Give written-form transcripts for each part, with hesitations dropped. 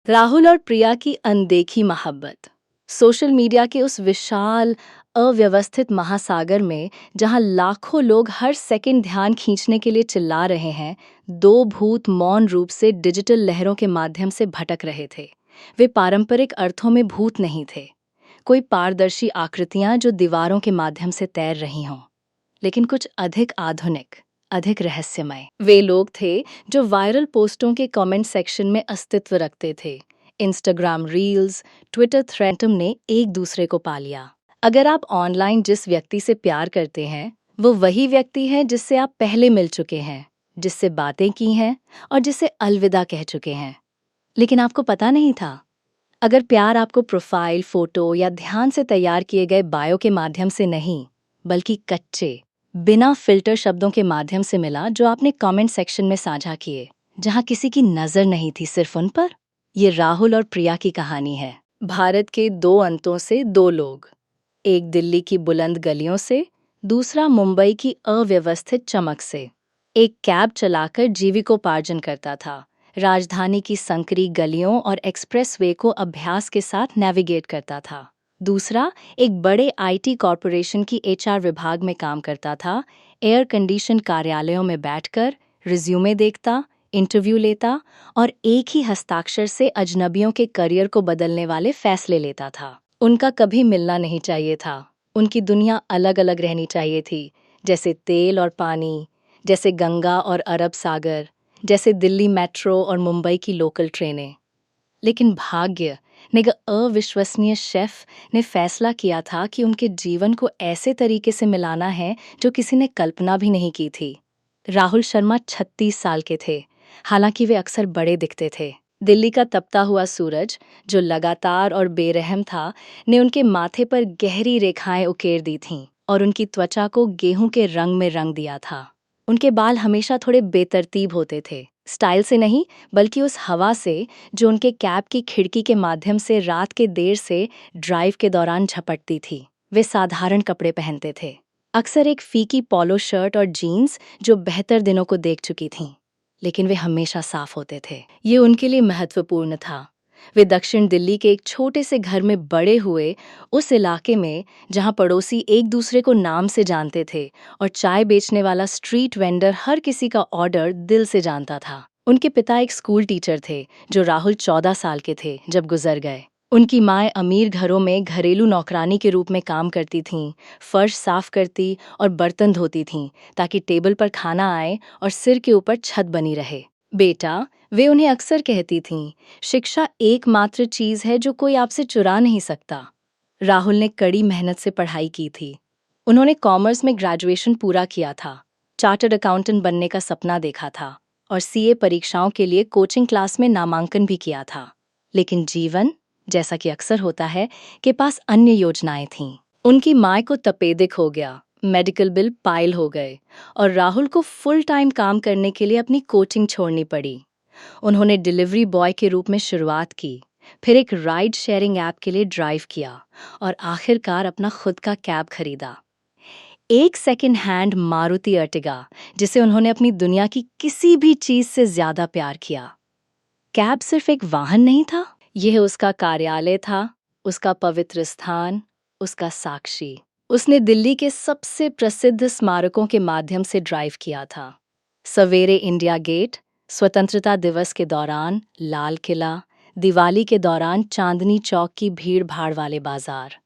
राहुल और प्रिया की अनदेखी मोहब्बत। सोशल मीडिया के उस विशाल अव्यवस्थित महासागर में जहां लाखों लोग हर सेकंड ध्यान खींचने के लिए चिल्ला रहे हैं, दो भूत मौन रूप से डिजिटल लहरों के माध्यम से भटक रहे थे। वे पारंपरिक अर्थों में भूत नहीं थे, कोई पारदर्शी आकृतियां जो दीवारों के माध्यम से तैर रही हों, लेकिन कुछ अधिक आधुनिक, अधिक रहस्यमय। वे लोग थे जो वायरल पोस्टों के कमेंट सेक्शन में अस्तित्व रखते थे। इंस्टाग्राम रील्स, ट्विटर थ्रेड ने एक दूसरे को पा लिया। अगर आप ऑनलाइन जिस व्यक्ति से प्यार करते हैं, वो वही व्यक्ति है जिससे आप पहले मिल चुके हैं, जिससे बातें की हैं और जिसे अलविदा कह चुके हैं। लेकिन आपको पता नहीं था, अगर प्यार आपको प्रोफाइल फोटो या ध्यान से तैयार किए गए बायो के माध्यम से नहीं, बल्कि कच्चे, बिना फिल्टर शब्दों के माध्यम से मिला जो आपने कमेंट सेक्शन में साझा किए, जहां किसी की नजर नहीं थी, सिर्फ उन पर। ये राहुल और प्रिया की कहानी है। भारत के दो अंतों से दो लोग, एक दिल्ली की बुलंद गलियों से, दूसरा मुंबई की अव्यवस्थित चमक से। एक कैब चलाकर जीविकोपार्जन करता था, राजधानी की संकरी गलियों और एक्सप्रेसवे को अभ्यास के साथ नेविगेट करता था। दूसरा एक बड़े आईटी कॉरपोरेशन की एचआर विभाग में काम करता था, एयर कंडीशन कार्यालयों में बैठकर रिज्यूमे देखता, इंटरव्यू लेता और एक ही हस्ताक्षर से अजनबियों के करियर को बदलने वाले फैसले लेता था। उनका कभी मिलना नहीं चाहिए था। उनकी दुनिया अलग अलग रहनी चाहिए थी, जैसे तेल और पानी, जैसे गंगा और अरब सागर, जैसे दिल्ली मेट्रो और मुंबई की लोकल ट्रेनें। लेकिन भाग्य ने एक अविश्वसनीय शेफ ने फैसला किया था कि उनके जीवन को ऐसे तरीके से मिलाना है जो किसी ने कल्पना भी नहीं की थी। राहुल शर्मा 36 साल के थे, हालांकि वे अक्सर बड़े दिखते थे। दिल्ली का तपता हुआ सूरज, जो लगातार और बेरहम था, ने उनके माथे पर गहरी रेखाएं उकेर दी थीं और उनकी त्वचा को गेहूं के रंग में रंग दिया था। उनके बाल हमेशा थोड़े बेतरतीब होते थे, स्टाइल से नहीं, बल्कि उस हवा से जो उनके कैब की खिड़की के माध्यम से रात के देर से ड्राइव के दौरान झपटती थी। वे साधारण कपड़े पहनते थे, अक्सर एक फीकी पोलो शर्ट और जीन्स जो बेहतर दिनों को देख चुकी थीं, लेकिन वे हमेशा साफ होते थे। ये उनके लिए महत्वपूर्ण था। वे दक्षिण दिल्ली के एक छोटे से घर में बड़े हुए, उस इलाके में जहां पड़ोसी एक दूसरे को नाम से जानते थे और चाय बेचने वाला स्ट्रीट वेंडर हर किसी का ऑर्डर दिल से जानता था। उनके पिता एक स्कूल टीचर थे जो राहुल 14 साल के थे जब गुजर गए। उनकी माएँ अमीर घरों में घरेलू नौकरानी के रूप में काम करती थीं, फर्श साफ करती और बर्तन धोती थीं ताकि टेबल पर खाना आए और सिर के ऊपर छत बनी रहे। बेटा, वे उन्हें अक्सर कहती थीं, शिक्षा एकमात्र चीज है जो कोई आपसे चुरा नहीं सकता। राहुल ने कड़ी मेहनत से पढ़ाई की थी। उन्होंने कॉमर्स में ग्रेजुएशन पूरा किया था, चार्टर्ड अकाउंटेंट बनने का सपना देखा था और सीए परीक्षाओं के लिए कोचिंग क्लास में नामांकन भी किया था। लेकिन जीवन, जैसा कि अक्सर होता है, के पास अन्य योजनाएं थीं। उनकी माँ को तपेदिक हो गया, मेडिकल बिल पाइल हो गए और राहुल को फुल टाइम काम करने के लिए अपनी कोचिंग छोड़नी पड़ी। उन्होंने डिलीवरी बॉय के रूप में शुरुआत की, फिर एक राइड शेयरिंग ऐप के लिए ड्राइव किया और आखिरकार अपना खुद का कैब खरीदा। एक सेकंड हैंड मारुति अर्टिगा, जिसे उन्होंने अपनी दुनिया की किसी भी चीज से ज्यादा प्यार किया। कैब सिर्फ एक वाहन नहीं था, यह उसका कार्यालय था, उसका पवित्र स्थान, उसका साक्षी। उसने दिल्ली के सबसे प्रसिद्ध स्मारकों के माध्यम से ड्राइव किया था। सवेरे इंडिया गेट, स्वतंत्रता दिवस के दौरान लाल किला, दिवाली के दौरान चांदनी चौक की भीड़ भाड़ वाले बाजार।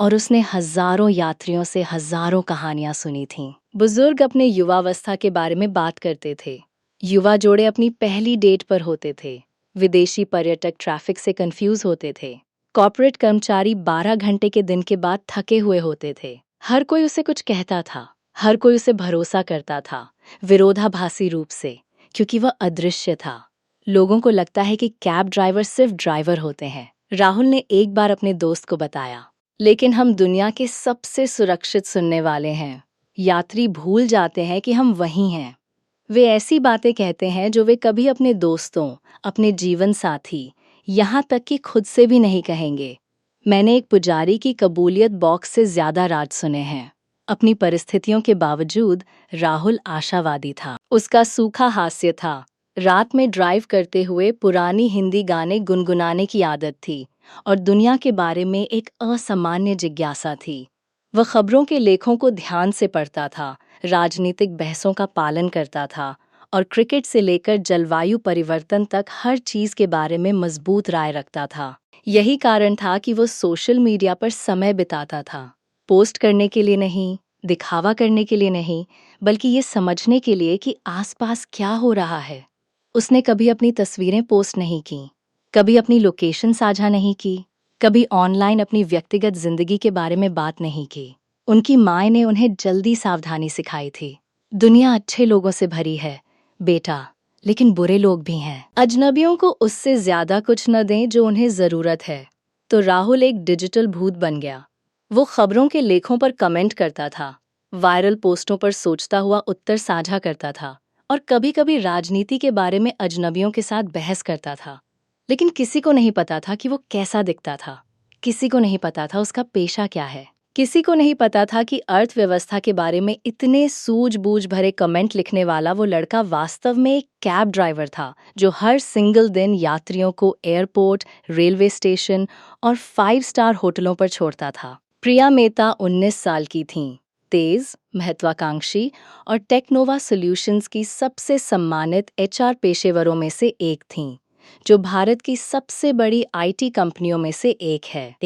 और उसने हजारों यात्रियों से हजारों कहानियां सुनी थीं। बुजुर्ग अपने युवावस्था के बारे में बात करते थे, युवा जोड़े अपनी पहली डेट पर होते थे, विदेशी पर्यटक ट्रैफिक से कंफ्यूज होते थे, कॉर्पोरेट कर्मचारी 12 घंटे के दिन के बाद थके हुए होते थे। हर कोई उसे कुछ कहता था, हर कोई उसे भरोसा करता था, विरोधाभासी रूप से, क्योंकि वह अदृश्य था। लोगों को लगता है कि कैब ड्राइवर सिर्फ ड्राइवर होते हैं, राहुल ने एक बार अपने दोस्त को बताया। लेकिन हम दुनिया के सबसे सुरक्षित सुनने वाले हैं। यात्री भूल जाते हैं कि हम वही हैं। वे ऐसी बातें कहते हैं जो वे कभी अपने दोस्तों, अपने जीवन साथी, यहाँ तक कि खुद से भी नहीं कहेंगे। मैंने एक पुजारी की कबूलियत बॉक्स से ज्यादा राज सुने हैं। अपनी परिस्थितियों के बावजूद राहुल आशावादी था। उसका सूखा हास्य था, रात में ड्राइव करते हुए पुरानी हिंदी गाने गुनगुनाने की आदत थी और दुनिया के बारे में एक असामान्य जिज्ञासा थी। वह खबरों के लेखों को ध्यान से पढ़ता था, राजनीतिक बहसों का पालन करता था और क्रिकेट से लेकर जलवायु परिवर्तन तक हर चीज के बारे में मजबूत राय रखता था। यही कारण था कि वो सोशल मीडिया पर समय बिताता था, पोस्ट करने के लिए नहीं, दिखावा करने के लिए नहीं, बल्कि ये समझने के लिए कि आसपास क्या हो रहा है। उसने कभी अपनी तस्वीरें पोस्ट नहीं की, कभी अपनी लोकेशन साझा नहीं की, कभी ऑनलाइन अपनी व्यक्तिगत जिंदगी के बारे में बात नहीं की। उनकी माँ ने उन्हें जल्दी सावधानी सिखाई थी। दुनिया अच्छे लोगों से भरी है बेटा, लेकिन बुरे लोग भी हैं। अजनबियों को उससे ज्यादा कुछ न दें जो उन्हें जरूरत है। तो राहुल एक डिजिटल भूत बन गया। वो खबरों के लेखों पर कमेंट करता था, वायरल पोस्टों पर सोचता हुआ उत्तर साझा करता था और कभी-कभी राजनीति के बारे में अजनबियों के साथ बहस करता था। लेकिन किसी को नहीं पता था कि वो कैसा दिखता था। किसी को नहीं पता था उसका पेशा क्या है। किसी को नहीं पता था कि अर्थव्यवस्था के बारे में इतने सूझबूझ भरे कमेंट लिखने वाला वो लड़का वास्तव में एक कैब ड्राइवर था, जो हर सिंगल दिन यात्रियों को एयरपोर्ट, रेलवे स्टेशन और 5 स्टार होटलों पर छोड़ता था। प्रिया मेहता 19 साल की थीं, तेज, महत्वाकांक्षी और टेक्नोवा सॉल्यूशंस की सबसे सम्मानित एचआर पेशेवरों में से एक थीं, जो भारत की सबसे बड़ी आईटी कंपनियों में से एक है,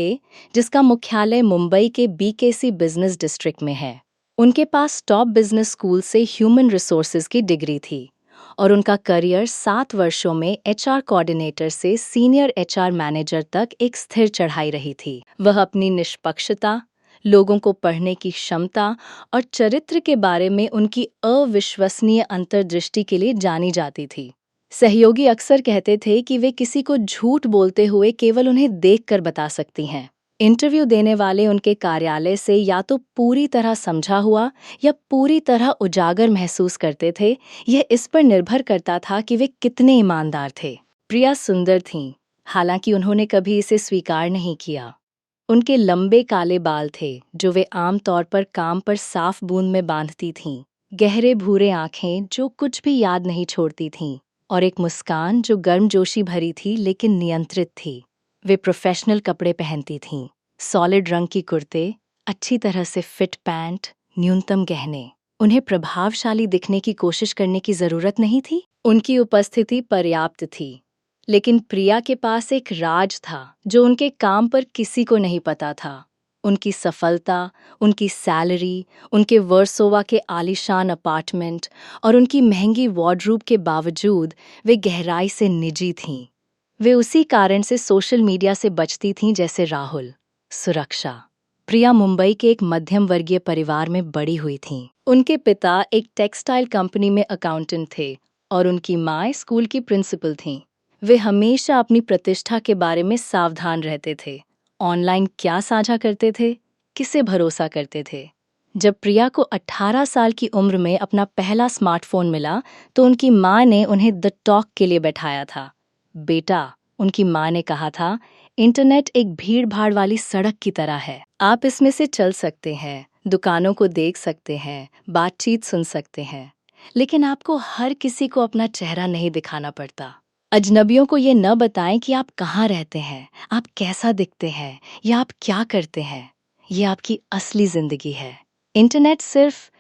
जिसका मुख्यालय मुंबई के बीकेसी बिजनेस डिस्ट्रिक्ट में है। उनके पास टॉप बिजनेस स्कूल से ह्यूमन रिसोर्सेज की डिग्री थी और उनका करियर 7 वर्षों में एचआर कोऑर्डिनेटर से सीनियर एचआर मैनेजर तक एक स्थिर चढ़ाई रही थी। वह अपनी निष्पक्षता, लोगों को पढ़ने की क्षमता और चरित्र के बारे में उनकी अविश्वसनीय अंतर्दृष्टि के लिए जानी जाती थी। सहयोगी अक्सर कहते थे कि वे किसी को झूठ बोलते हुए केवल उन्हें देखकर बता सकती हैं। इंटरव्यू देने वाले उनके कार्यालय से या तो पूरी तरह समझा हुआ या पूरी तरह उजागर महसूस करते थे। यह इस पर निर्भर करता था कि वे कितने ईमानदार थे। प्रिया सुंदर थीं, हालांकि उन्होंने कभी इसे स्वीकार नहीं किया। उनके लंबे काले बाल थे, जो वे आमतौर पर काम पर साफ बूंद में बांधती थीं, गहरे भूरे आंखें जो कुछ भी याद नहीं छोड़ती थीं, और एक मुस्कान जो गर्मजोशी भरी थी लेकिन नियंत्रित थी। वे प्रोफेशनल कपड़े पहनती थीं, सॉलिड रंग की कुर्ते, अच्छी तरह से फिट पैंट, न्यूनतम गहने। उन्हें प्रभावशाली दिखने की कोशिश करने की जरूरत नहीं थी। उनकी उपस्थिति पर्याप्त थी। लेकिन प्रिया के पास एक राज था जो उनके काम पर किसी को नहीं पता था। उनकी सफलता, उनकी सैलरी, उनके वर्सोवा के आलीशान अपार्टमेंट और उनकी महंगी वार्डरोब के बावजूद वे गहराई से निजी थीं। वे उसी कारण से सोशल मीडिया से बचती थीं जैसे राहुल। सुरक्षा। प्रिया मुंबई के एक मध्यम वर्गीय परिवार में बड़ी हुई थीं। उनके पिता एक टेक्सटाइल कंपनी में अकाउंटेंट थे और उनकी माँ स्कूल की प्रिंसिपल थीं। वे हमेशा अपनी प्रतिष्ठा के बारे में सावधान रहते थे। ऑनलाइन क्या साझा करते थे, किसे भरोसा करते थे। जब प्रिया को 18 साल की उम्र में अपना पहला स्मार्टफोन मिला तो उनकी माँ ने उन्हें द टॉक के लिए बैठाया था। बेटा, उनकी माँ ने कहा था, इंटरनेट एक भीड़-भाड़ वाली सड़क की तरह है। आप इसमें से चल सकते हैं, दुकानों को देख सकते हैं, बातचीत सुन सकते हैं, लेकिन आपको हर किसी को अपना चेहरा नहीं दिखाना पड़ता। अजनबियों को ये न बताएं कि आप कहाँ रहते हैं, आप कैसा दिखते हैं या आप क्या करते हैं। ये आपकी असली जिंदगी है। इंटरनेट सिर्फ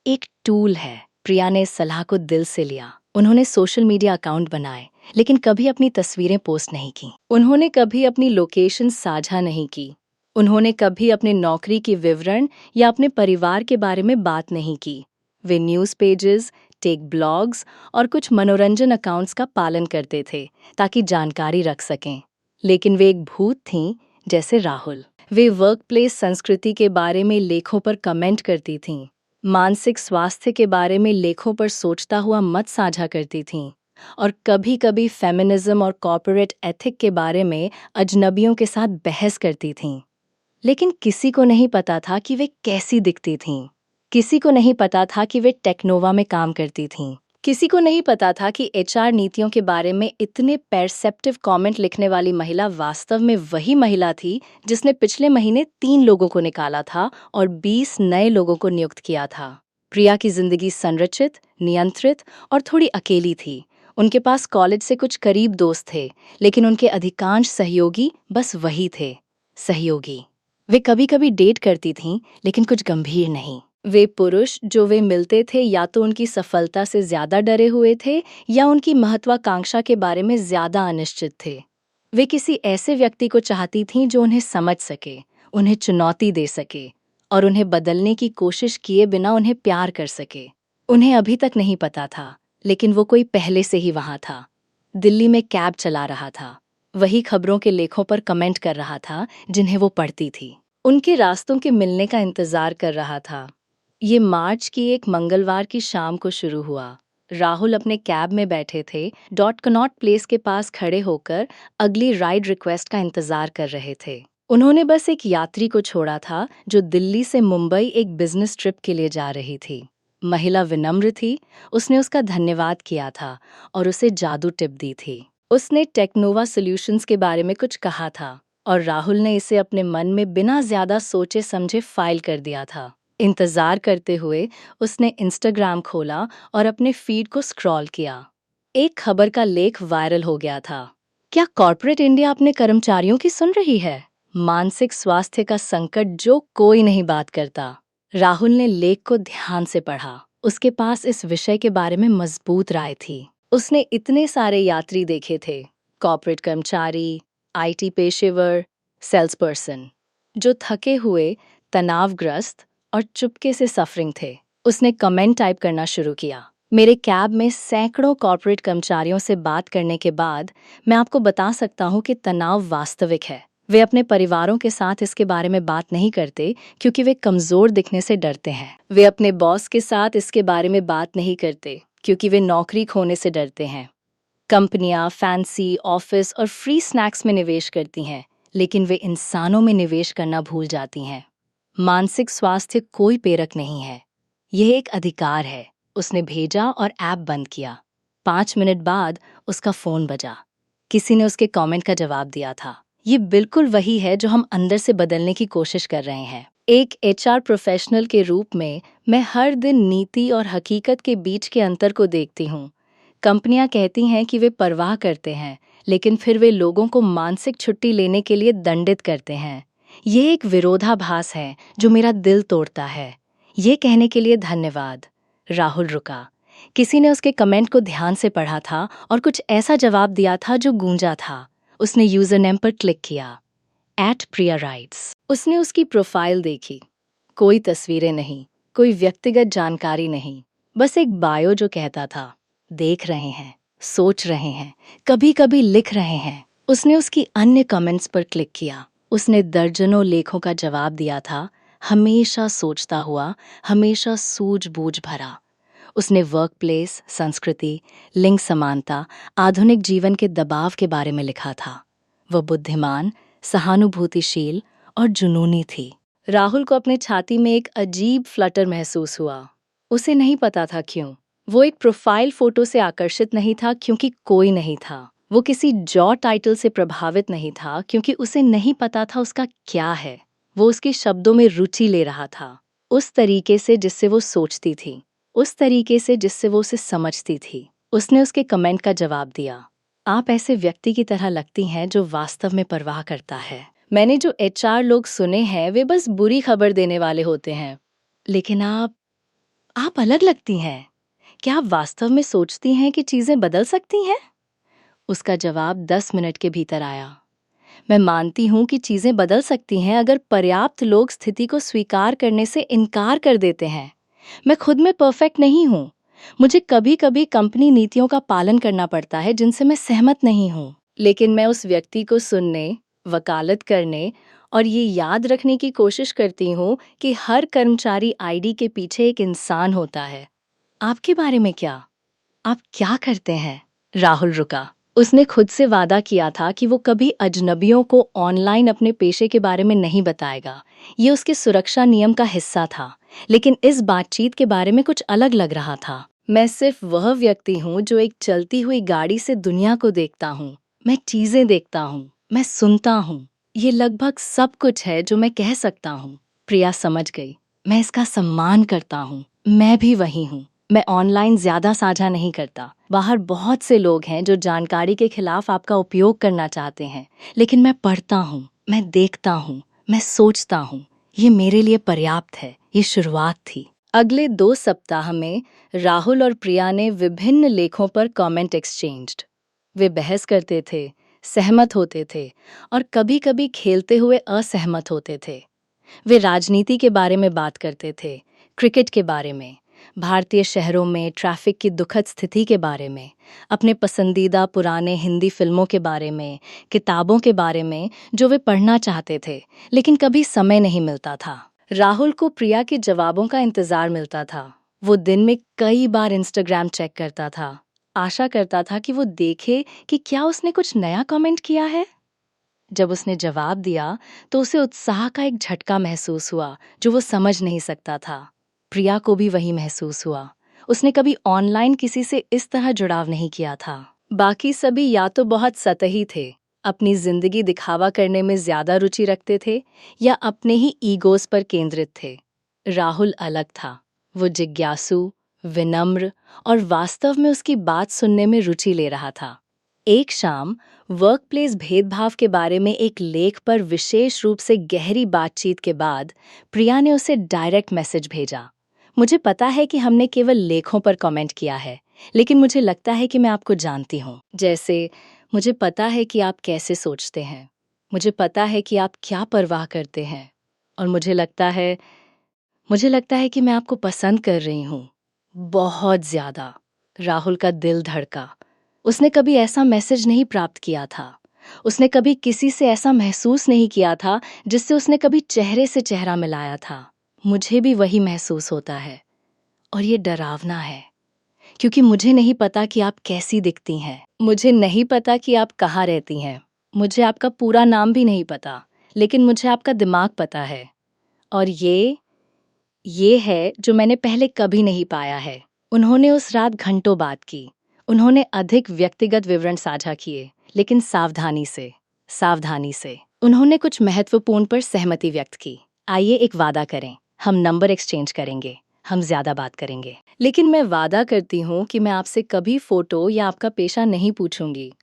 एक टूल है। प्रिया ने इस सलाह को दिल से लिया। उन्होंने सोशल मीडिया अकाउंट बनाए, लेकिन कभी अपनी तस्वीरें पोस्ट नहीं की। उन्होंने कभी अपनी लोकेशन साझा नहीं की। उन्होंने कभी अपने नौकरी के विवरण या अपने परिवार के बारे में बात नहीं की। वे न्यूज़ पेजेस, टेक ब्लॉग्स और कुछ मनोरंजन अकाउंट्स का पालन करते थे ताकि जानकारी रख सकें। लेकिन वे एक भूत थीं, जैसे राहुल। वे वर्कप्लेस संस्कृति के बारे में लेखों पर कमेंट करती थीं, मानसिक स्वास्थ्य के बारे में लेखों पर सोचता हुआ मत साझा करती थीं और कभी-कभी फेमिनिज्म और कॉर्पोरेट एथिक के बारे में अजनबियों के साथ बहस करती थीं। लेकिन किसी को नहीं पता था कि वे कैसी दिखती थीं। किसी को नहीं पता था कि वे टेक्नोवा में काम करती थीं। किसी को नहीं पता था कि एचआर नीतियों के बारे में इतने परसेप्टिव कमेंट लिखने वाली महिला वास्तव में वही महिला थी जिसने पिछले महीने 3 लोगों को निकाला था और 20 नए लोगों को नियुक्त किया था। प्रिया की जिंदगी संरचित, नियंत्रित और थोड़ी अकेली थी। उनके पास कॉलेज से कुछ करीब दोस्त थे, लेकिन उनके अधिकांश सहयोगी बस वही थे, सहयोगी। वे कभी-कभी डेट करती थीं, लेकिन कुछ गंभीर नहीं। वे पुरुष जो वे मिलते थे या तो उनकी सफलता से ज्यादा डरे हुए थे या उनकी महत्वाकांक्षा के बारे में ज्यादा अनिश्चित थे। वे किसी ऐसे व्यक्ति को चाहती थीं जो उन्हें समझ सके, उन्हें चुनौती दे सके और उन्हें बदलने की कोशिश किए बिना उन्हें प्यार कर सके। उन्हें अभी तक नहीं पता था, लेकिन वो कोई पहले से ही वहां था। दिल्ली में कैब चला रहा था, वही खबरों के लेखों पर कमेंट कर रहा था जिन्हें वो पढ़ती थी। उनके रास्तों के मिलने का इंतजार कर रहा था। ये मार्च की एक मंगलवार की शाम को शुरू हुआ। राहुल अपने कैब में बैठे थे, डॉट कनॉट प्लेस के पास खड़े होकर अगली राइड रिक्वेस्ट का इंतजार कर रहे थे। उन्होंने बस एक यात्री को छोड़ा था जो दिल्ली से मुंबई एक बिजनेस ट्रिप के लिए जा रही थी। महिला विनम्र थी, उसने उसका धन्यवाद किया था और उसे जादू टिप दी थी। उसने टेक्नोवा सॉल्यूशंस के बारे में कुछ कहा था और राहुल ने इसे अपने मन में बिना ज्यादा सोचे समझे फाइल कर दिया था। इंतजार करते हुए उसने इंस्टाग्राम खोला और अपने फीड को स्क्रॉल किया। एक खबर का लेख वायरल हो गया था। क्या कॉर्पोरेट इंडिया अपने कर्मचारियों की सुन रही है? मानसिक स्वास्थ्य का संकट जो कोई नहीं बात करता। राहुल ने लेख को ध्यान से पढ़ा। उसके पास इस विषय के बारे में मजबूत राय थी। उसने इतने सारे यात्री देखे थे, कॉर्पोरेट कर्मचारी, आईटी पेशेवर, सेल्स पर्सन, जो थके हुए, तनावग्रस्त और चुपके से सफरिंग थे। उसने कमेंट टाइप करना शुरू किया। मेरे कैब में सैकड़ों कॉर्पोरेट कर्मचारियों से बात करने के बाद मैं आपको बता सकता हूँ कि तनाव वास्तविक है। वे अपने परिवारों के साथ इसके बारे में बात नहीं करते क्योंकि वे कमजोर दिखने से डरते हैं। वे अपने बॉस के साथ इसके बारे में बात नहीं करते क्योंकि वे नौकरी खोने से डरते हैं। कंपनियां फैंसी ऑफिस और फ्री स्नैक्स में निवेश करती हैं, लेकिन वे इंसानों में निवेश करना भूल जाती हैं। मानसिक स्वास्थ्य कोई पेरक नहीं है, यह एक अधिकार है। उसने भेजा और ऐप बंद किया। 5 मिनट बाद उसका फोन बजा। किसी ने उसके कमेंट का जवाब दिया था, ये बिल्कुल वही है जो हम अंदर से बदलने की कोशिश कर रहे हैं। एक एचआर प्रोफेशनल के रूप में मैं हर दिन नीति और हकीकत के बीच के अंतर को देखती हूँ। कंपनियां कहती हैं कि वे परवाह करते हैं, लेकिन फिर वे लोगों को मानसिक छुट्टी लेने के लिए दंडित करते हैं। ये एक विरोधाभास है जो मेरा दिल तोड़ता है। ये कहने के लिए धन्यवाद। राहुल रुका। किसी ने उसके कमेंट को ध्यान से पढ़ा था और कुछ ऐसा जवाब दिया था जो गूंजा था। उसने यूजर नेम पर क्लिक किया, @priya_writes। उसने उसकी प्रोफाइल देखी। कोई तस्वीरें नहीं, कोई व्यक्तिगत जानकारी नहीं, बस एक बायो जो कहता था, देख रहे हैं, सोच रहे हैं, कभी कभी लिख रहे हैं। उसने उसकी अन्य कमेंट्स पर क्लिक किया। उसने दर्जनों लेखों का जवाब दिया था, हमेशा सोचता हुआ, हमेशा सूझबूझ भरा। उसने वर्क प्लेस, संस्कृति, लिंग समानता, आधुनिक जीवन के दबाव के बारे में लिखा था। वह बुद्धिमान, सहानुभूतिशील और जुनूनी थी। राहुल को अपने छाती में एक अजीब फ्लटर महसूस हुआ। उसे नहीं पता था क्यों। वो एक प्रोफाइल फोटो से आकर्षित नहीं था क्योंकि कोई नहीं था। वो किसी जॉब टाइटल से प्रभावित नहीं था क्योंकि उसे नहीं पता था उसका क्या है। वो उसके शब्दों में रुचि ले रहा था, उस तरीके से जिससे वो सोचती थी, उस तरीके से जिससे वो उसे समझती थी। उसने उसके कमेंट का जवाब दिया, आप ऐसे व्यक्ति की तरह लगती हैं जो वास्तव में परवाह करता है। मैंने जो एचआर लोग सुने हैं वे बस बुरी खबर देने वाले होते हैं, लेकिन आप अलग लगती हैं। क्या आप वास्तव में सोचती हैं कि चीजें बदल सकती हैं? उसका जवाब 10 मिनट के भीतर आया। मैं मानती हूं कि चीजें बदल सकती हैं अगर पर्याप्त लोग स्थिति को स्वीकार करने से इनकार कर देते हैं। मैं खुद में परफेक्ट नहीं हूं। मुझे कभी कभी कंपनी नीतियों का पालन करना पड़ता है जिनसे मैं सहमत नहीं हूं। लेकिन मैं उस व्यक्ति को सुनने, वकालत करने और ये याद रखने की कोशिश करती हूँ कि हर कर्मचारी आईडी के पीछे एक इंसान होता है। आपके बारे में क्या? आप क्या करते हैं? राहुल रुका। उसने खुद से वादा किया था कि वो कभी अजनबियों को ऑनलाइन अपने पेशे के बारे में नहीं बताएगा। ये उसके सुरक्षा नियम का हिस्सा था, लेकिन इस बातचीत के बारे में कुछ अलग लग रहा था। मैं सिर्फ वह व्यक्ति हूँ जो एक चलती हुई गाड़ी से दुनिया को देखता हूँ। मैं चीजें देखता हूँ, मैं सुनता हूँ। ये लगभग सब कुछ है जो मैं कह सकता हूँ। प्रिया समझ गई। मैं इसका सम्मान करता हूँ। मैं भी वही हूँ। मैं ऑनलाइन ज़्यादा साझा नहीं करता। बाहर बहुत से लोग हैं जो जानकारी के खिलाफ आपका उपयोग करना चाहते हैं, लेकिन मैं पढ़ता हूँ, मैं देखता हूँ, मैं सोचता हूँ। ये मेरे लिए पर्याप्त है। ये शुरुआत थी। अगले 2 सप्ताह में राहुल और प्रिया ने विभिन्न लेखों पर कमेंट एक्सचेंज्ड। वे बहस करते थे, सहमत होते थे और कभी-कभी खेलते हुए असहमत होते थे। वे राजनीति के बारे में बात करते थे, क्रिकेट के बारे में, भारतीय शहरों में ट्रैफिक की दुखद स्थिति के बारे में, अपने पसंदीदा पुराने हिंदी फिल्मों के बारे में, किताबों के बारे में जो वे पढ़ना चाहते थे, लेकिन कभी समय नहीं मिलता था। राहुल को प्रिया के जवाबों का इंतजार मिलता था। वो दिन में कई बार इंस्टाग्राम चेक करता था, आशा करता था कि वो देखे कि क्या उसने कुछ नया कमेंट किया है। जब उसने जवाब दिया तो उसे उत्साह का एक झटका महसूस हुआ जो वो समझ नहीं सकता था। प्रिया को भी वही महसूस हुआ। उसने कभी ऑनलाइन किसी से इस तरह जुड़ाव नहीं किया था। बाकी सभी या तो बहुत सतही थे, अपनी जिंदगी दिखावा करने में ज्यादा रुचि रखते थे, या अपने ही ईगोस पर केंद्रित थे। राहुल अलग था। वो जिज्ञासु, विनम्र और वास्तव में उसकी बात सुनने में रुचि ले रहा था। एक शाम वर्कप्लेस भेदभाव के बारे में एक लेख पर विशेष रूप से गहरी बातचीत के बाद प्रिया ने उसे डायरेक्ट मैसेज भेजा। मुझे पता है कि हमने केवल लेखों पर कमेंट किया है, लेकिन मुझे लगता है कि मैं आपको जानती हूँ। जैसे, मुझे पता है कि आप कैसे सोचते हैं, मुझे पता है कि आप क्या परवाह करते हैं, और मुझे लगता है कि मैं आपको पसंद कर रही हूँ, बहुत ज्यादा। राहुल का दिल धड़का। उसने कभी ऐसा मैसेज नहीं प्राप्त किया था। उसने कभी किसी से ऐसा महसूस नहीं किया था जिससे उसने कभी चेहरे से चेहरा मिलाया था। मुझे भी वही महसूस होता है, और ये डरावना है, क्योंकि मुझे नहीं पता कि आप कैसी दिखती हैं। मुझे नहीं पता कि आप कहाँ रहती हैं। मुझे आपका पूरा नाम भी नहीं पता, लेकिन मुझे आपका दिमाग पता है। और ये है जो मैंने पहले कभी नहीं पाया है। उन्होंने उस रात घंटों बात की। उन्होंने अधिक व्यक्तिगत विवरण साझा किए, लेकिन सावधानी से। उन्होंने कुछ महत्वपूर्ण पर सहमति व्यक्त की। आइए एक वादा करें, हम नंबर एक्सचेंज करेंगे, हम ज्यादा बात करेंगे। लेकिन मैं वादा करती हूँ कि मैं आपसे कभी फोटो या आपका पेशा नहीं पूछूंगी।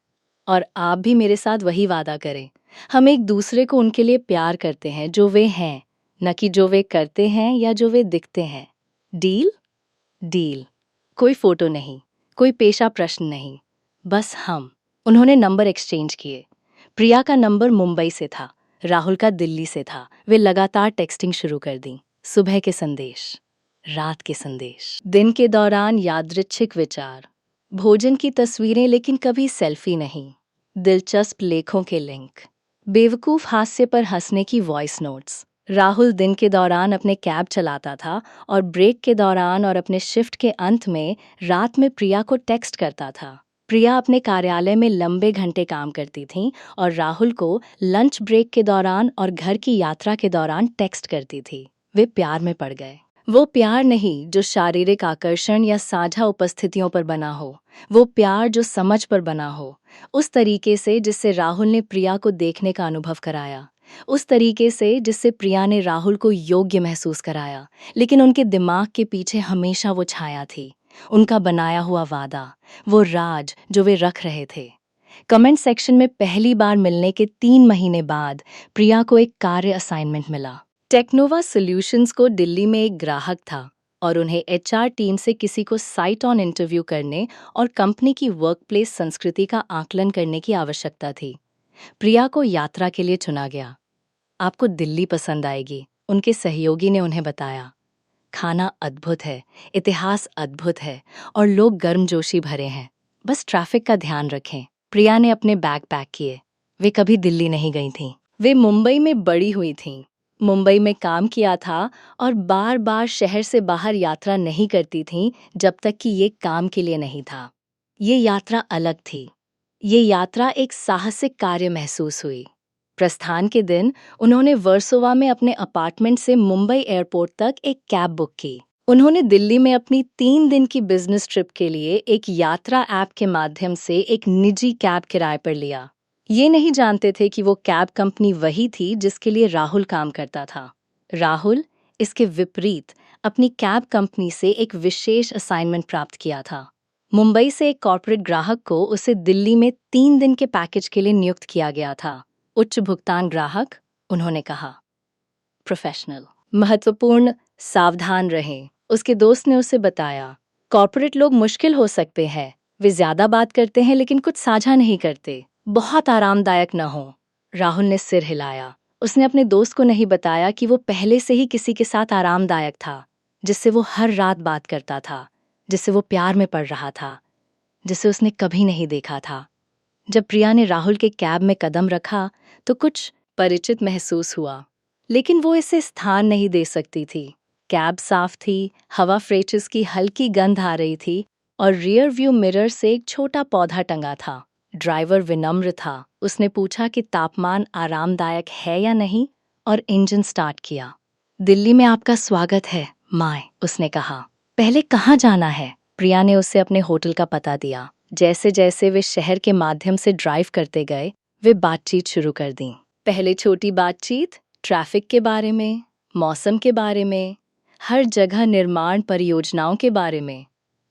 और आप भी मेरे साथ वही वादा करें। हम एक दूसरे को उनके लिए प्यार करते हैं जो वे हैं, न कि जो वे करते हैं या जो वे दिखते हैं। डील? डील। कोई फोटो नहीं, कोई पेशा प्रश्न नहीं, बस हम। उन्होंने नंबर एक्सचेंज किए। प्रिया का नंबर मुंबई से था, राहुल का दिल्ली से था। वे लगातार टेक्सटिंग शुरू कर दी। सुबह के संदेश, रात के संदेश, दिन के दौरान यादृच्छिक विचार, भोजन की तस्वीरें लेकिन कभी सेल्फी नहीं, दिलचस्प लेखों के लिंक, बेवकूफ हास्य पर हंसने की वॉइस नोट्स। राहुल दिन के दौरान अपने कैब चलाता था और ब्रेक के दौरान और अपने शिफ्ट के अंत में रात में प्रिया को टेक्स्ट करता था। प्रिया अपने कार्यालय में लंबे घंटे काम करती थीं और राहुल को लंच ब्रेक के दौरान और घर की यात्रा के दौरान टेक्स्ट करती थी। वे प्यार में पड़ गए। वो प्यार नहीं जो शारीरिक आकर्षण या साझा उपस्थितियों पर बना हो, वो प्यार जो समझ पर बना हो, उस तरीके से जिससे राहुल ने प्रिया को देखने का अनुभव कराया, उस तरीके से जिससे प्रिया ने राहुल को योग्य महसूस कराया। लेकिन उनके दिमाग के पीछे हमेशा वो छाया थी, उनका बनाया हुआ वादा, वो राज जो वे रख रहे थे। कमेंट सेक्शन में पहली बार मिलने के 3 महीने बाद प्रिया को एक कार्य असाइनमेंट मिला। टेक्नोवा सॉल्यूशंस को दिल्ली में एक ग्राहक था और उन्हें एचआर टीम से किसी को साइट ऑन इंटरव्यू करने और कंपनी की वर्कप्लेस संस्कृति का आकलन करने की आवश्यकता थी। प्रिया को यात्रा के लिए चुना गया। आपको दिल्ली पसंद आएगी, उनके सहयोगी ने उन्हें बताया। खाना अद्भुत है, इतिहास अद्भुत है और लोग गर्मजोशी भरे हैं। बस ट्रैफिक का ध्यान रखें। प्रिया ने अपने बैग पैक किए। वे कभी दिल्ली नहीं गई थीं। वे मुंबई में बड़ी हुई थीं, मुंबई में काम किया था और बार बार शहर से बाहर यात्रा नहीं करती थीं जब तक कि ये काम के लिए नहीं था। ये यात्रा अलग थी। ये यात्रा एक साहसिक कार्य महसूस हुई। प्रस्थान के दिन उन्होंने वर्सोवा में अपने अपार्टमेंट से मुंबई एयरपोर्ट तक एक कैब बुक की। उन्होंने दिल्ली में अपनी 3 दिन की बिजनेस ट्रिप के लिए एक यात्रा ऐप के माध्यम से एक निजी कैब किराए पर लिया। ये नहीं जानते थे कि वो कैब कंपनी वही थी जिसके लिए राहुल काम करता था। राहुल, इसके विपरीत, अपनी कैब कंपनी से एक विशेष असाइनमेंट प्राप्त किया था। मुंबई से एक कॉर्पोरेट ग्राहक को उसे दिल्ली में 3 दिन के पैकेज के लिए नियुक्त किया गया था। उच्च भुगतान ग्राहक, उन्होंने कहा। प्रोफेशनल, महत्वपूर्ण, सावधान रहें। उसके दोस्त ने उसे बताया, कॉर्पोरेट लोग मुश्किल हो सकते हैं, वे ज्यादा बात करते हैं लेकिन कुछ साझा नहीं करते, बहुत आरामदायक न हो। राहुल ने सिर हिलाया। उसने अपने दोस्त को नहीं बताया कि वो पहले से ही किसी के साथ आरामदायक था, जिससे वो हर रात बात करता था, जिससे वो प्यार में पड़ रहा था, जिसे उसने कभी नहीं देखा था। जब प्रिया ने राहुल के कैब में कदम रखा तो कुछ परिचित महसूस हुआ, लेकिन वो इसे स्थान नहीं दे सकती थी। कैब साफ थी, हवा फ्रेशेस की हल्की गंध आ रही थी और रियर व्यू मिरर से एक छोटा पौधा टंगा था। ड्राइवर विनम्र था। उसने पूछा कि तापमान आरामदायक है या नहीं और इंजन स्टार्ट किया। दिल्ली में आपका स्वागत है, माय, उसने कहा। पहले कहाँ जाना है? प्रिया ने उसे अपने होटल का पता दिया। जैसे जैसे वे शहर के माध्यम से ड्राइव करते गए, वे बातचीत शुरू कर दी। पहले छोटी बातचीत, ट्रैफिक के बारे में, मौसम के बारे में, हर जगह निर्माण परियोजनाओं के बारे में।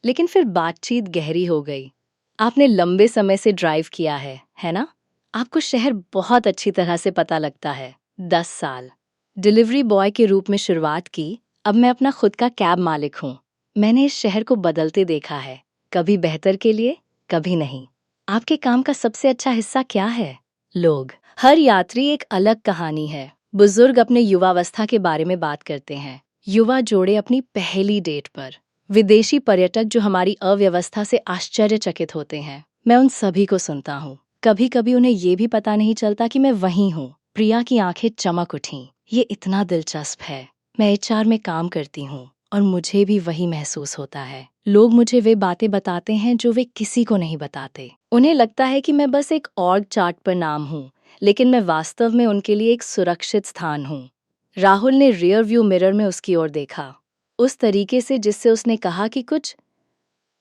लेकिन फिर बातचीत गहरी हो गई। आपने लंबे समय से ड्राइव किया है ना? आपको शहर बहुत अच्छी तरह से पता लगता है। 10 साल डिलीवरी बॉय के रूप में शुरुआत की, अब मैं अपना खुद का कैब मालिक हूँ। मैंने इस शहर को बदलते देखा है, कभी बेहतर के लिए, कभी नहीं। आपके काम का सबसे अच्छा हिस्सा क्या है? लोग। हर यात्री एक अलग कहानी है। बुजुर्ग अपने युवावस्था के बारे में बात करते हैं, युवा जोड़े अपनी पहली डेट पर, विदेशी पर्यटक जो हमारी अव्यवस्था से आश्चर्यचकित होते हैं। मैं उन सभी को सुनता हूँ। कभी कभी उन्हें ये भी पता नहीं चलता कि मैं वहीं हूँ। प्रिया की आंखें चमक उठीं। ये इतना दिलचस्प है। मैं एचआर में काम करती हूँ और मुझे भी वही महसूस होता है। लोग मुझे वे बातें बताते हैं जो वे किसी को नहीं बताते। उन्हें लगता है कि मैं बस एक ऑर्ग चार्ट पर नाम हूँ, लेकिन मैं वास्तव में उनके लिए एक सुरक्षित स्थान हूँ। राहुल ने रियर व्यू मिरर में उसकी ओर देखा, उस तरीके से जिससे उसने कहा कि कुछ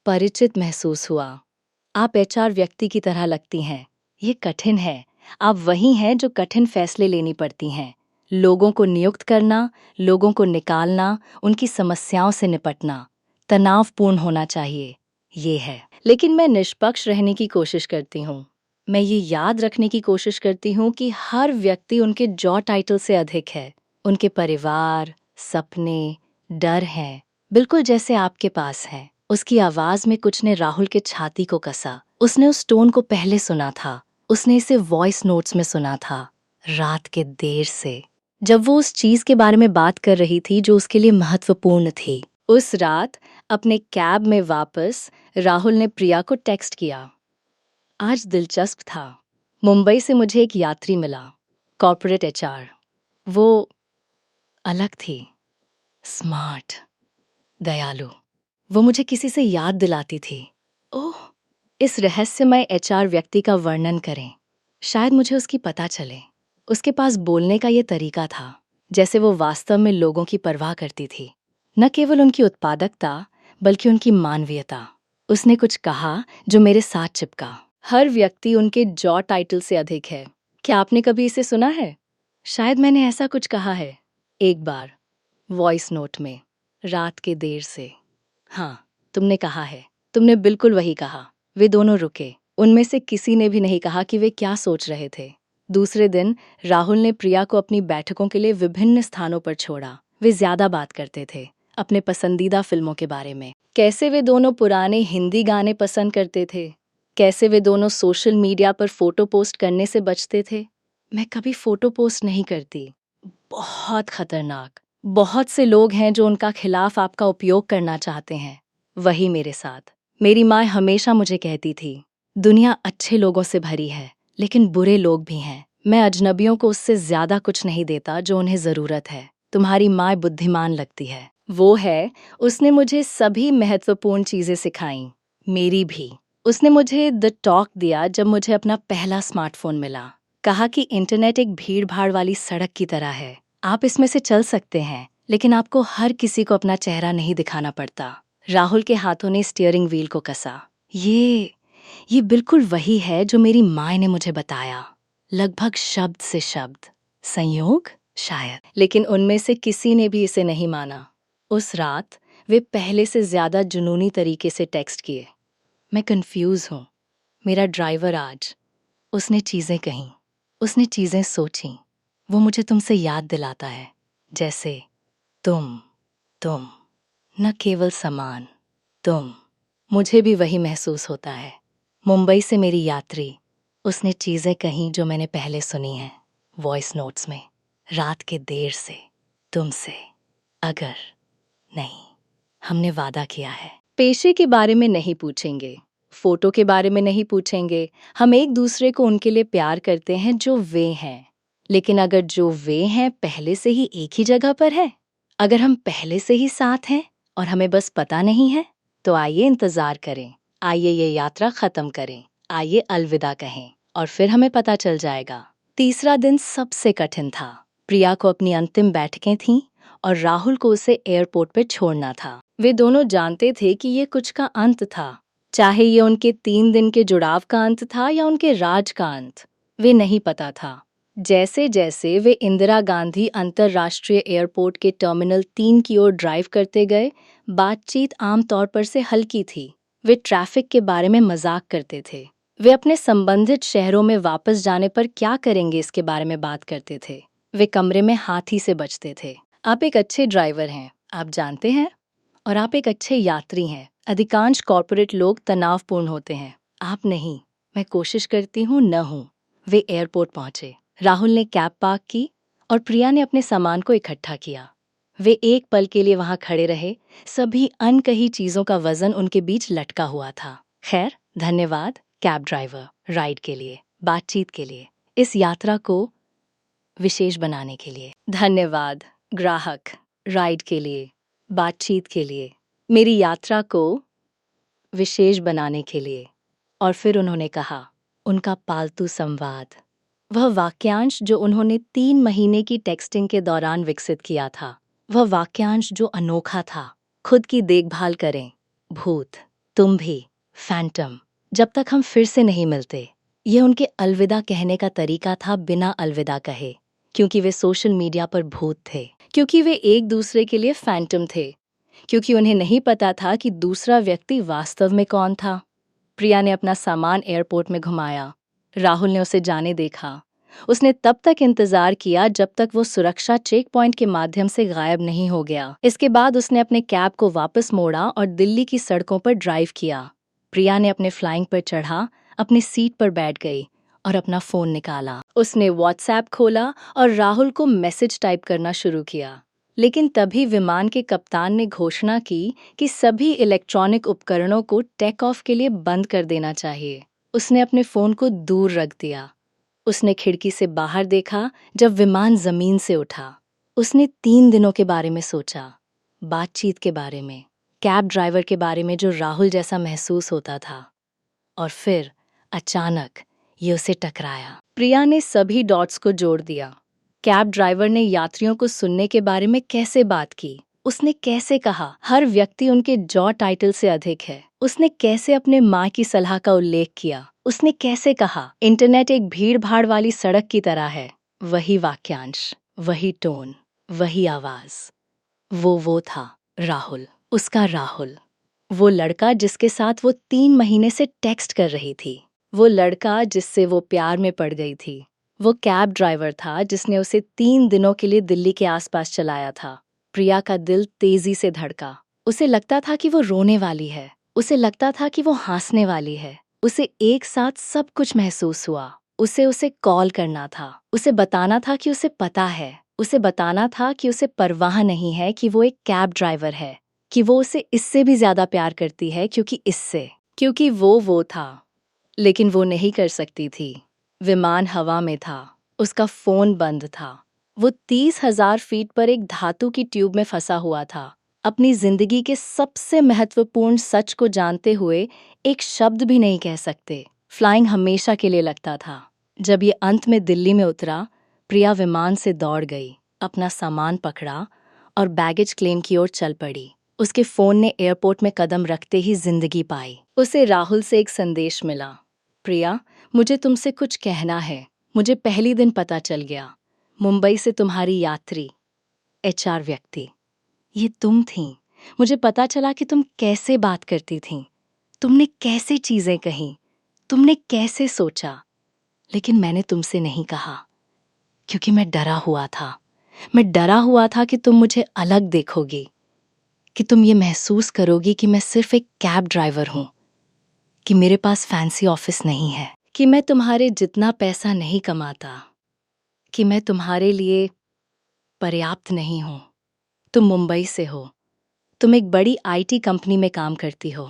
परिचित महसूस हुआ। आप एचआर व्यक्ति की तरह लगती हैं। ये कठिन है। आप वही हैं जो कठिन फैसले लेनी पड़ती हैं। लोगों को नियुक्त करना, लोगों को निकालना, उनकी समस्याओं से निपटना तनावपूर्ण होना चाहिए। ये है। लेकिन मैं निष्पक्ष रहने की कोशिश करती हूँ। मैं ये याद रखने की कोशिश करती हूँ कि हर व्यक्ति उनके जॉब टाइटल से अधिक है। उनके परिवार, सपने, डर हैं, बिल्कुल जैसे आपके पास है। उसकी आवाज में कुछ ने राहुल के छाती को कसा। उसने उस टोन को पहले सुना था। उसने इसे वॉइस नोट्स में सुना था, रात के देर से, जब वो उस चीज के बारे में बात कर रही थी जो उसके लिए महत्वपूर्ण थी। उस रात अपने कैब में वापस राहुल ने प्रिया को टेक्स्ट किया। आज दिलचस्प था। मुंबई से मुझे एक यात्री मिला, कॉर्पोरेट एचआर। वो अलग थी, स्मार्ट, दयालु। वो मुझे किसी से याद दिलाती थी। ओह, इस रहस्यमय एचआर व्यक्ति का वर्णन करें। शायद मुझे उसकी पता चले। उसके पास बोलने का ये तरीका था, जैसे वो वास्तव में लोगों की परवाह करती थी, न केवल उनकी उत्पादकता बल्कि उनकी मानवीयता। उसने कुछ कहा जो मेरे साथ चिपका। हर व्यक्ति उनके जॉब टाइटल से अधिक है। क्या आपने कभी इसे सुना है? शायद मैंने ऐसा कुछ कहा है एक बार, वॉइस नोट में, रात के देर से। हाँ, तुमने कहा है। तुमने बिल्कुल वही कहा। वे दोनों रुके। उनमें से किसी ने भी नहीं कहा कि वे क्या सोच रहे थे। दूसरे दिन राहुल ने प्रिया को अपनी बैठकों के लिए विभिन्न स्थानों पर छोड़ा। वे ज्यादा बात करते थे, अपने पसंदीदा फिल्मों के बारे में, कैसे वे दोनों पुराने हिंदी गाने पसंद करते थे, कैसे वे दोनों सोशल मीडिया पर फोटो पोस्ट करने से बचते थे। मैं कभी फोटो पोस्ट नहीं करती। बहुत खतरनाक। बहुत से लोग हैं जो उनका खिलाफ आपका उपयोग करना चाहते हैं। वही मेरे साथ। मेरी माँ हमेशा मुझे कहती थी, दुनिया अच्छे लोगों से भरी है, लेकिन बुरे लोग भी हैं। मैं अजनबियों को उससे ज्यादा कुछ नहीं देता जो उन्हें जरूरत है। तुम्हारी माँ बुद्धिमान लगती है। वो है, उसने मुझे सभी महत्वपूर्ण चीजें सिखाईं। मेरी भी। उसने मुझे द टॉक दिया जब मुझे अपना पहला स्मार्टफोन मिला। कहा कि इंटरनेट एक भीड़-भाड़ वाली सड़क की तरह है। आप इसमें से चल सकते हैं, लेकिन आपको हर किसी को अपना चेहरा नहीं दिखाना पड़ता। राहुल के हाथों ने स्टीयरिंग व्हील को कसा। ये बिल्कुल वही है जो मेरी माँ ने मुझे बताया, लगभग शब्द से शब्द। संयोग? शायद। लेकिन उनमें से किसी ने भी इसे नहीं माना। उस रात वे पहले से ज्यादा जुनूनी तरीके से टेक्स्ट किए। मैं कंफ्यूज हूँ। मेरा ड्राइवर आज। उसने चीजें कहीं, उसने चीजें सोची। वो मुझे तुमसे याद दिलाता है, जैसे तुम, न केवल सामान, तुम। मुझे भी वही महसूस होता है। मुंबई से मेरी यात्री, उसने चीजें कहीं जो मैंने पहले सुनी हैं, वॉइस नोट्स में, रात के देर से, तुमसे। अगर नहीं, हमने वादा किया है। पेशे के बारे में नहीं पूछेंगे, फोटो के बारे में नहीं पूछेंगे। हम एक दूसरे को उनके लिए प्यार करते हैं जो वे हैं। लेकिन अगर जो वे हैं पहले से ही एक ही जगह पर है, अगर हम पहले से ही साथ हैं और हमें बस पता नहीं है, तो आइए इंतजार करें। आइए ये यात्रा खत्म करें। आइए अलविदा कहें और फिर हमें पता चल जाएगा। तीसरा दिन सबसे कठिन था। प्रिया को अपनी अंतिम बैठकें थीं और राहुल को उसे एयरपोर्ट पर छोड़ना था। वे दोनों जानते थे कि ये कुछ का अंत था, चाहे ये उनके 3 दिन के जुड़ाव का अंत था या उनके राज का अंत। वे नहीं पता था। जैसे जैसे वे इंदिरा गांधी अंतर्राष्ट्रीय एयरपोर्ट के टर्मिनल 3 की ओर ड्राइव करते गए, बातचीत आमतौर पर से हल्की थी। वे ट्रैफिक के बारे में मजाक करते थे। वे अपने संबंधित शहरों में वापस जाने पर क्या करेंगे इसके बारे में बात करते थे। वे कमरे में हाथी से बचते थे। आप एक अच्छे ड्राइवर हैं, आप जानते हैं, और आप एक अच्छे यात्री हैं। अधिकांश कॉर्पोरेट लोग तनावपूर्ण होते हैं, आप नहीं। मैं कोशिश करती हूँ न हूँ। वे एयरपोर्ट पहुंचे। राहुल ने कैब पार्क की और प्रिया ने अपने सामान को इकट्ठा किया। वे एक पल के लिए वहां खड़े रहे। सभी अनकही चीजों का वजन उनके बीच लटका हुआ था। खैर, धन्यवाद कैब ड्राइवर, राइड के लिए, बातचीत के लिए, इस यात्रा को विशेष बनाने के लिए। धन्यवाद ग्राहक, राइड के लिए, बातचीत के लिए, मेरी यात्रा को विशेष बनाने के लिए। और फिर उन्होंने कहा, उनका पालतू संवाद, वह वाक्यांश जो उन्होंने 3 महीने की टेक्सटिंग के दौरान विकसित किया था, वह वाक्यांश जो अनोखा था। खुद की देखभाल करें, भूत, तुम भी, फैंटम, जब तक हम फिर से नहीं मिलते। यह उनके अलविदा कहने का तरीका था बिना अलविदा कहे, क्योंकि वे सोशल मीडिया पर भूत थे, क्योंकि वे एक दूसरे के लिए फैंटम थे, क्योंकि उन्हें नहीं पता था कि दूसरा व्यक्ति वास्तव में कौन था। प्रिया ने अपना सामान एयरपोर्ट में घुमाया। राहुल ने उसे जाने देखा। उसने तब तक इंतजार किया जब तक वो सुरक्षा चेक पॉइंट के माध्यम से गायब नहीं हो गया। इसके बाद उसने अपने कैब को वापस मोड़ा और दिल्ली की सड़कों पर ड्राइव किया। प्रिया ने अपने फ्लाइंग पर चढ़ा, अपनी सीट पर बैठ गई और अपना फोन निकाला। उसने व्हाट्सएप खोला और राहुल को मैसेज टाइप करना शुरू किया। लेकिन तभी विमान के कप्तान ने घोषणा की कि सभी इलेक्ट्रॉनिक उपकरणों को टेक ऑफ के लिए बंद कर देना चाहिए। उसने अपने फोन को दूर रख दिया। उसने खिड़की से बाहर देखा जब विमान जमीन से उठा। उसने 3 दिनों के बारे में सोचा, बातचीत के बारे में, कैब ड्राइवर के बारे में जो राहुल जैसा महसूस होता था। और फिर अचानक ये उसे टकराया। प्रिया ने सभी डॉट्स को जोड़ दिया। कैब ड्राइवर ने यात्रियों को सुनने के बारे में कैसे बात की। उसने कैसे कहा हर व्यक्ति उनके जॉब टाइटल से अधिक है। उसने कैसे अपने माँ की सलाह का उल्लेख किया। उसने कैसे कहा इंटरनेट एक भीड़ भाड़ वाली सड़क की तरह है। वही वाक्यांश, वही टोन, वही आवाज। वो था राहुल, उसका राहुल। वो लड़का जिसके साथ वो 3 महीने से टेक्स्ट कर रही थी। वो लड़का जिससे वो प्यार में पड़ गई थी। वो कैब ड्राइवर था जिसने उसे 3 दिनों के लिए दिल्ली के आसपास चलाया था। प्रिया का दिल तेजी से धड़का। उसे लगता था कि वो रोने वाली है। उसे लगता था कि वो हंसने वाली है। उसे एक साथ सब कुछ महसूस हुआ। उसे कॉल करना था। उसे बताना था कि उसे पता है। उसे बताना था कि उसे परवाह नहीं है कि वो एक कैब ड्राइवर है, कि वो उसे इससे भी ज्यादा प्यार करती है क्योंकि वो था। लेकिन वो नहीं कर सकती थी। विमान हवा में था। उसका फोन बंद था। वो 30,000 फीट पर एक धातु की ट्यूब में फंसा हुआ था, अपनी जिंदगी के सबसे महत्वपूर्ण सच को जानते हुए एक शब्द भी नहीं कह सकते। फ्लाइंग हमेशा के लिए लगता था। जब ये अंत में दिल्ली में उतरा, प्रिया विमान से दौड़ गई, अपना सामान पकड़ा और बैगेज क्लेम की ओर चल पड़ी। उसके फोन ने एयरपोर्ट में कदम रखते ही जिंदगी पाई। उसे राहुल से एक संदेश मिला, प्रिया, मुझे तुमसे कुछ कहना है। मुझे पहली दिन पता चल गया। मुंबई से तुम्हारी यात्री, HR व्यक्ति। ये तुम थीं। मुझे पता चला कि तुम कैसे बात करती थीं, तुमने कैसे चीजें कहीं, तुमने कैसे सोचा। लेकिन मैंने तुमसे नहीं कहा, क्योंकि मैं डरा हुआ था। मैं डरा हुआ था कि तुम मुझे अलग देखोगी, कि तुम ये महसूस करोगी कि मैं सिर्फ एक कैब ड्राइवर हूं, कि मेरे पास फैंसी ऑफिस नहीं है, कि मैं तुम्हारे जितना पैसा नहीं कमाता, कि मैं तुम्हारे लिए पर्याप्त नहीं हूं। तुम मुंबई से हो, तुम एक बड़ी आईटी कंपनी में काम करती हो,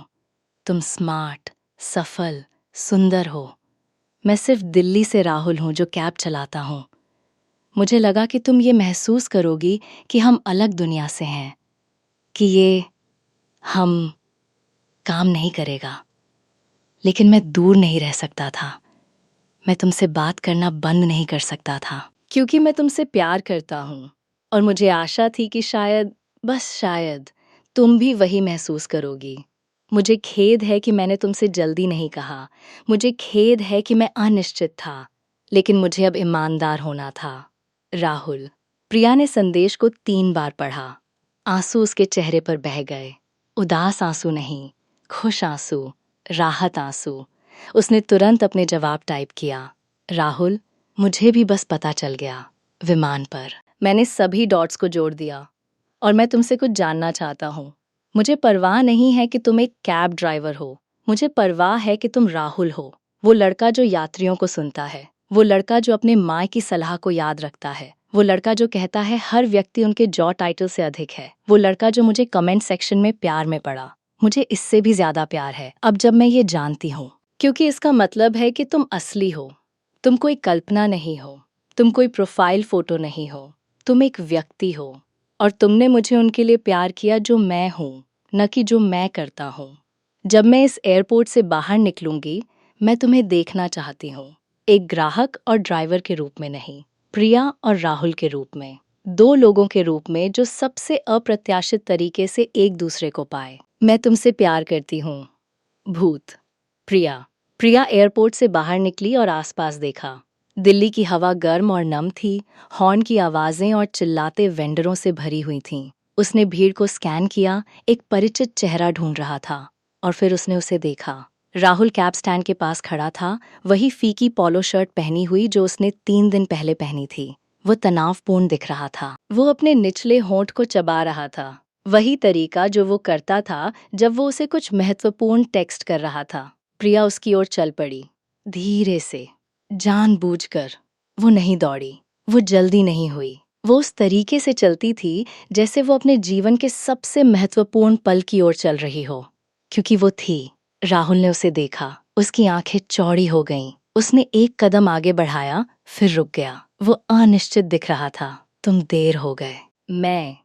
तुम स्मार्ट, सफल, सुंदर हो। मैं सिर्फ दिल्ली से राहुल हूं जो कैब चलाता हूं। मुझे लगा कि तुम ये महसूस करोगी कि हम अलग दुनिया से हैं, कि ये हम काम नहीं करेगा। लेकिन मैं दूर नहीं रह सकता था। मैं तुमसे बात करना बंद नहीं कर सकता था, क्योंकि मैं तुमसे प्यार करता हूं। और मुझे आशा थी कि शायद, बस शायद, तुम भी वही महसूस करोगी। मुझे खेद है कि मैंने तुमसे जल्दी नहीं कहा। मुझे खेद है कि मैं अनिश्चित था। लेकिन मुझे अब ईमानदार होना था। राहुल। प्रिया ने संदेश को 3 बार पढ़ा। आंसू उसके चेहरे पर बह गए। उदास आंसू नहीं, खुश आंसू, राहत आंसू। उसने तुरंत अपने जवाब टाइप किया। राहुल, मुझे भी बस पता चल गया। विमान पर। मैंने सभी डॉट्स को जोड़ दिया। और मैं तुमसे कुछ जानना चाहता हूँ। मुझे परवाह नहीं है कि तुम एक कैब ड्राइवर हो। मुझे परवाह है कि तुम राहुल हो, वो लड़का जो यात्रियों को सुनता है, वो लड़का जो अपने माँ की सलाह को याद रखता है, वो लड़का जो कहता है हर व्यक्ति उनके जॉब टाइटल से अधिक है, वो लड़का जो मुझे कमेंट सेक्शन में प्यार में पड़ा। मुझे इससे भी ज्यादा प्यार है अब जब मैं ये जानती हूँ, क्योंकि इसका मतलब है कि तुम असली हो। तुम कोई कल्पना नहीं हो, तुम कोई प्रोफाइल फोटो नहीं हो, तुम एक व्यक्ति हो। और तुमने मुझे उनके लिए प्यार किया जो मैं हूँ, न कि जो मैं करता हूँ। जब मैं इस एयरपोर्ट से बाहर निकलूंगी, मैं तुम्हें देखना चाहती हूँ, एक ग्राहक और ड्राइवर के रूप में नहीं, प्रिया और राहुल के रूप में। 2 लोगों के रूप में जो सबसे अप्रत्याशित तरीके से एक दूसरे को पाए। मैं तुमसे प्यार करती हूँ। भूत। प्रिया। प्रिया एयरपोर्ट से बाहर निकली और आसपास देखा। दिल्ली की हवा गर्म और नम थी, हॉर्न की आवाजें और चिल्लाते वेंडरों से भरी हुई थीं। उसने भीड़ को स्कैन किया, एक परिचित चेहरा ढूंढ रहा था, और फिर उसने उसे देखा। राहुल कैब स्टैंड के पास खड़ा था, वही फीकी पोलो शर्ट पहनी हुई जो उसने 3 दिन पहले पहनी थी। वो तनावपूर्ण दिख रहा था। वो अपने निचले होंठ को चबा रहा था, वही तरीका जो वो करता था जब वो उसे कुछ महत्वपूर्ण टेक्स्ट कर रहा था। प्रिया उसकी ओर चल पड़ी, धीरे से, जानबूझकर। वो नहीं दौड़ी, वो जल्दी नहीं हुई। वो उस तरीके से चलती थी जैसे वो अपने जीवन के सबसे महत्वपूर्ण पल की ओर चल रही हो, क्योंकि वो थी। राहुल ने उसे देखा, उसकी आंखें चौड़ी हो गईं। उसने एक कदम आगे बढ़ाया, फिर रुक गया। वो अनिश्चित दिख रहा था। तुम देर हो गए। मैं?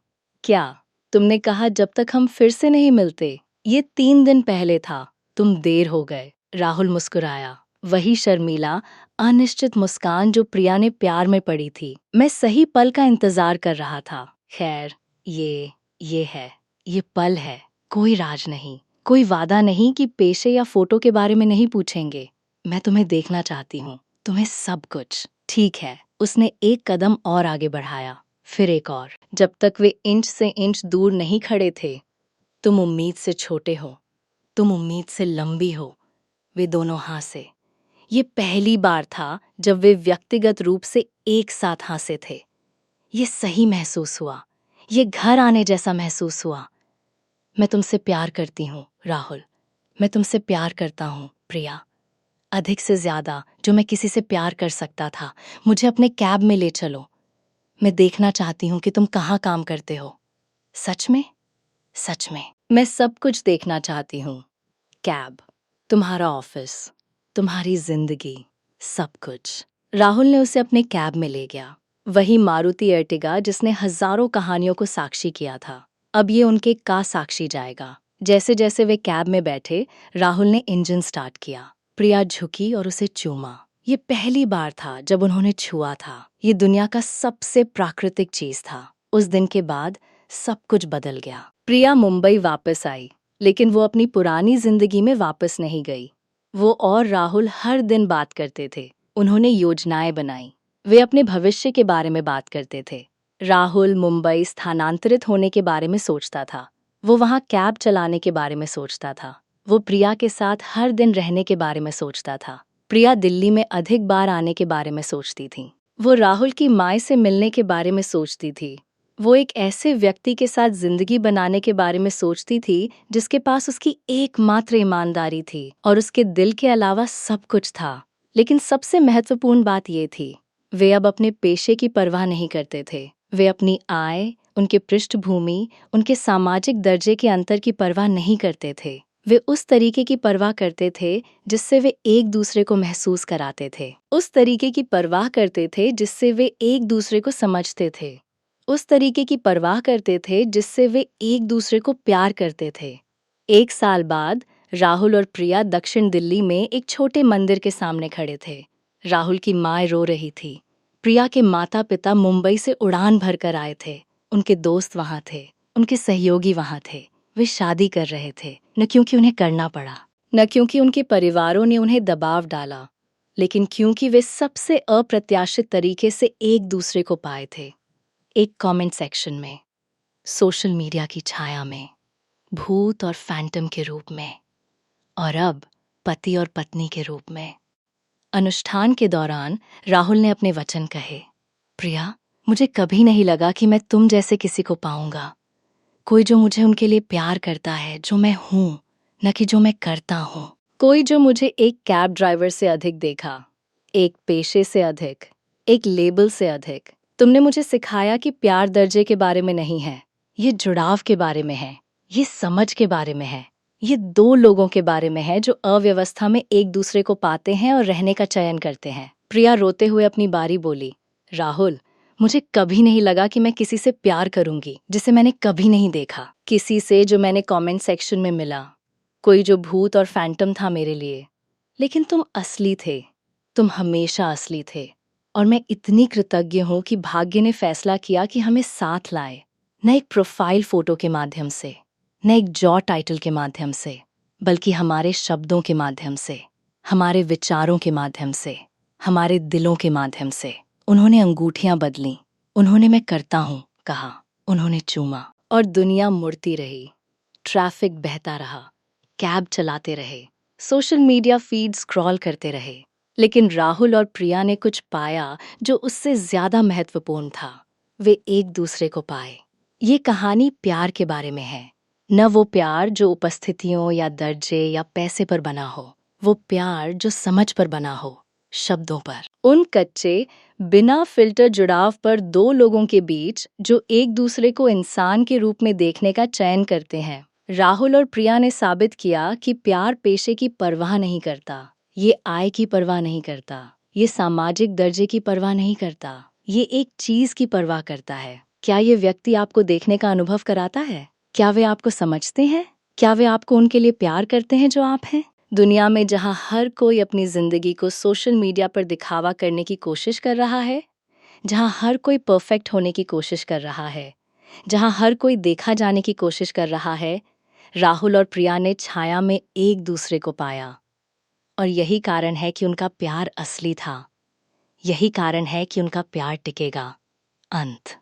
क्या? तुमने कहा जब तक हम फिर से नहीं मिलते। ये 3 दिन पहले था। तुम देर हो गए। राहुल मुस्कुराया, वही शर्मीला, अनिश्चित मुस्कान जो प्रिया ने प्यार में पड़ी थी। मैं सही पल का इंतजार कर रहा था। खैर, ये है, ये पल है। कोई राज नहीं, कोई वादा नहीं कि पेशे या फोटो के बारे में नहीं पूछेंगे। मैं तुम्हें देखना चाहती हूँ, तुम्हें सब कुछ। ठीक है। उसने एक कदम और आगे बढ़ाया, फिर एक और। जब तक वे इंच से इंच दूर नहीं खड़े थे। तुम उम्मीद से छोटे हो, तुम उम्मीद से लंबी हो। वे दोनों हंसे। ये पहली बार था जब वे व्यक्तिगत रूप से एक साथ हंसे थे। ये सही महसूस हुआ, ये घर आने जैसा महसूस हुआ। मैं तुमसे प्यार करती हूँ राहुल, मैं तुमसे प्यार करता हूँ प्रिया, अधिक से ज्यादा जो मैं किसी से प्यार कर सकता था। मुझे अपने कैब में ले चलो। मैं देखना चाहती हूँ कि तुम कहाँ काम करते हो। सच में? सच में। मैं सब कुछ देखना चाहती हूँ। कैब, तुम्हारा ऑफिस, तुम्हारी जिंदगी, सब कुछ। राहुल ने उसे अपने कैब में ले गया, वही मारुति अर्टिगा जिसने हजारों कहानियों को साक्षी किया था। अब ये उनके का साक्षी जाएगा। जैसे जैसे वे कैब में बैठे, राहुल ने इंजन स्टार्ट किया। प्रिया झुकी और उसे चूमा। ये पहली बार था जब उन्होंने छुआ था। ये दुनिया का सबसे प्राकृतिक चीज था। उस दिन के बाद सब कुछ बदल गया। प्रिया मुंबई वापस आई, लेकिन वो अपनी पुरानी जिंदगी में वापस नहीं गई। वो और राहुल हर दिन बात करते थे। उन्होंने योजनाएं बनाई। वे अपने भविष्य के बारे में बात करते थे। राहुल मुंबई स्थानांतरित होने के बारे में सोचता था। वो वहाँ कैब चलाने के बारे में सोचता था। वो प्रिया के साथ हर दिन रहने के बारे में सोचता था। प्रिया दिल्ली में अधिक बार आने के बारे में सोचती थी। वो राहुल की माँ से मिलने के बारे में सोचती थी। वो एक ऐसे व्यक्ति के साथ जिंदगी बनाने के बारे में सोचती थी जिसके पास उसकी एकमात्र ईमानदारी थी और उसके दिल के अलावा सब कुछ था। लेकिन सबसे महत्वपूर्ण बात ये थी, वे अब अपने पेशे की परवाह नहीं करते थे। वे अपनी आय, उनके पृष्ठभूमि, उनके सामाजिक दर्जे के अंतर की परवाह नहीं करते थे। वे उस तरीके की परवाह करते थे जिससे वे एक दूसरे को महसूस कराते थे। उस तरीके की परवाह करते थे जिससे वे एक दूसरे को समझते थे। उस तरीके की परवाह करते थे जिससे वे एक दूसरे को प्यार करते थे। 1 साल बाद राहुल और प्रिया दक्षिण दिल्ली में एक छोटे मंदिर के सामने खड़े थे। राहुल की माँ रो रही थी। प्रिया के माता पिता मुंबई से उड़ान भरकर आए थे। उनके दोस्त वहां थे, उनके सहयोगी वहां थे। वे शादी कर रहे थे, न क्योंकि उन्हें करना पड़ा, न क्योंकि उनके परिवारों ने उन्हें दबाव डाला, लेकिन क्योंकि वे सबसे अप्रत्याशित तरीके से एक दूसरे को पाए थे। एक कमेंट सेक्शन में, सोशल मीडिया की छाया में, भूत और फैंटम के रूप में, और अब पति और पत्नी के रूप में। अनुष्ठान के दौरान राहुल ने अपने वचन कहे, प्रिया, मुझे कभी नहीं लगा कि मैं तुम जैसे किसी को पाऊंगा। कोई जो मुझे उनके लिए प्यार करता है जो मैं हूं, न कि जो मैं करता हूं। कोई जो मुझे एक कैब ड्राइवर से अधिक देखा, एक पेशे से अधिक, एक लेबल से अधिक। तुमने मुझे सिखाया कि प्यार दर्जे के बारे में नहीं है, ये जुड़ाव के बारे में है, ये समझ के बारे में है, ये दो लोगों के बारे में है जो अव्यवस्था में एक दूसरे को पाते हैं और रहने का चयन करते हैं। प्रिया रोते हुए अपनी बारी बोली, राहुल, मुझे कभी नहीं लगा कि मैं किसी से प्यार करूंगी जिसे मैंने कभी नहीं देखा, किसी से जो मैंने कमेंट सेक्शन में मिला, कोई जो भूत और फैंटम था मेरे लिए। लेकिन तुम असली थे, तुम हमेशा असली थे। और मैं इतनी कृतज्ञ हूं कि भाग्य ने फैसला किया कि हमें साथ लाए, न एक प्रोफाइल फोटो के माध्यम से, न एक जॉब टाइटल के माध्यम से, बल्कि हमारे शब्दों के माध्यम से, हमारे विचारों के माध्यम से, हमारे दिलों के माध्यम से। उन्होंने अंगूठियां बदली, उन्होंने मैं करता हूं कहा, उन्होंने चूमा, और दुनिया मुड़ती रही। ट्रैफिक बहता रहा, कैब चलाते रहे, सोशल मीडिया फीड स्क्रॉल करते रहे। लेकिन राहुल और प्रिया ने कुछ पाया जो उससे ज्यादा महत्वपूर्ण था। वे एक दूसरे को पाए। ये कहानी प्यार के बारे में है, न वो प्यार जो उपस्थितियों या दर्जे या पैसे पर बना हो, वो प्यार जो समझ पर बना हो, शब्दों पर। उन कच्चे, बिना फिल्टर जुड़ाव पर दो लोगों के बीच जो एक दूसरे को इंसान के रूप में देखने का चयन करते हैं। राहुल और प्रिया ने साबित किया कि प्यार पेशे की परवाह नहीं करता, ये आय की परवाह नहीं करता, ये सामाजिक दर्जे की परवाह नहीं करता, ये एक चीज की परवाह करता है। क्या ये व्यक्ति आपको देखने का अनुभव कराता है? क्या वे आपको समझते हैं? क्या वे आपको उनके लिए प्यार करते हैं जो आप हैं? दुनिया में जहां हर कोई अपनी जिंदगी को सोशल मीडिया पर दिखावा करने की कोशिश कर रहा है, जहां हर कोई परफेक्ट होने की कोशिश कर रहा है, जहां हर कोई देखा जाने की कोशिश कर रहा है, राहुल और प्रिया ने छाया में एक दूसरे को पाया। और यही कारण है कि उनका प्यार असली था। यही कारण है कि उनका प्यार टिकेगा। अंत।